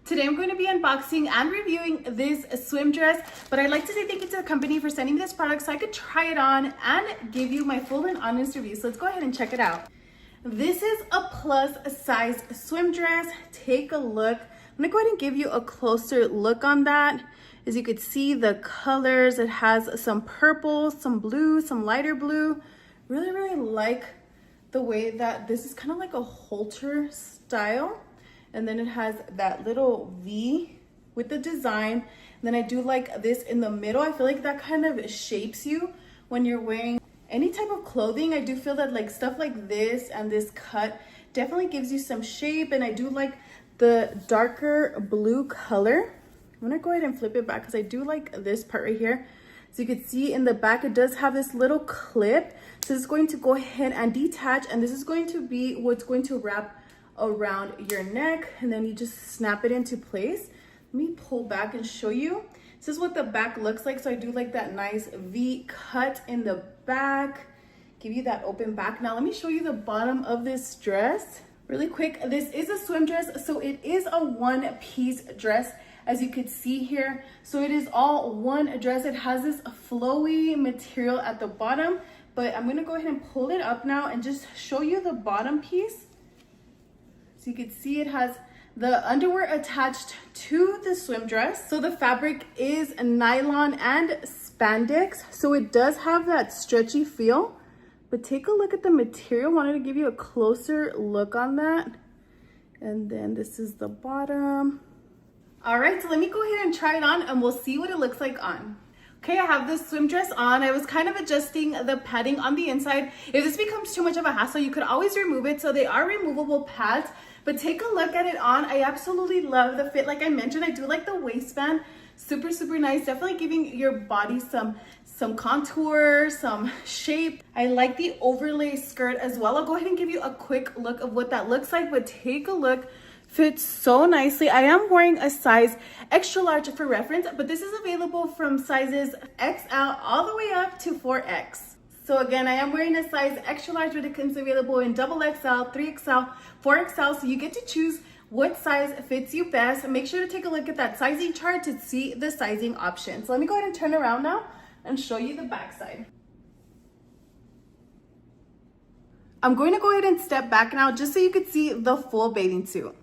Today I'm going to be unboxing and reviewing this swim dress, but I'd like to say thank you to the company for sending me this product so I could try it on and give you my full and honest review. So let's go ahead and check it out. This is a plus size swim dress. Take a look. I'm gonna go ahead and give you a closer look on that. As you could see, the colors, it has some purple, some blue, some lighter blue. Really like the way that this is kind of like a halter style. And then it has that little V with the design. And then I do like this in the middle. I feel like that kind of shapes you when you're wearing any type of clothing. I do feel that like stuff like this and this cut definitely gives you some shape. And I do like the darker blue color. I'm gonna go ahead and flip it back because I do like this part right here. So you can see in the back, it does have this little clip. So it's going to go ahead and detach, and this is going to be what's going to wrap around your neck, and then you just snap it into place. Let me pull back and show you. This is what the back looks like. So I do like that nice V cut in the back, give you that open back. Now let me show you the bottom of this dress really quick. This is a swim dress, so it is a one-piece dress, as you could see here. So it is all one dress. It has this flowy material at the bottom, but I'm gonna go ahead and pull it up now and just show you the bottom piece. So you can see it has the underwear attached to the swim dress. So the fabric is nylon and spandex. So it does have that stretchy feel, but take a look at the material. Wanted to give you a closer look on that. And then this is the bottom. All right, so let me go ahead and try it on and we'll see what it looks like on. Okay, I have this swim dress on. I was kind of adjusting the padding on the inside. If this becomes too much of a hassle, you could always remove it. So they are removable pads, but take a look at it on. I absolutely love the fit. Like I mentioned, I do like the waistband. Super nice. Definitely giving your body some contour, some shape. I like the overlay skirt as well. I'll go ahead and give you a quick look of what that looks like, but take a look. Fits so nicely. I am wearing a size extra large for reference, but this is available from sizes XL all the way up to 4X. So again, I am wearing a size extra large, but it's available in double XL, 3XL, 4XL. So you get to choose what size fits you best. Make sure to take a look at that sizing chart to see the sizing options. So let me go ahead and turn around now and show you the back side. I'm going to go ahead and step back now just so you could see the full bathing suit.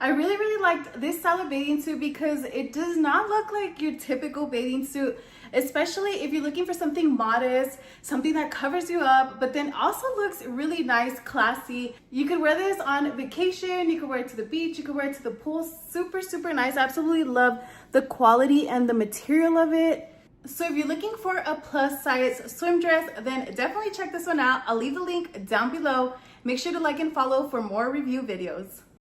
I really liked this style of bathing suit because it does not look like your typical bathing suit, especially if you're looking for something modest, something that covers you up, but then also looks really nice, classy. You could wear this on vacation, you could wear it to the beach, you could wear it to the pool. Super nice. Absolutely love the quality and the material of it. So if you're looking for a plus size swim dress, then definitely check this one out. I'll leave the link down below. Make sure to like and follow for more review videos.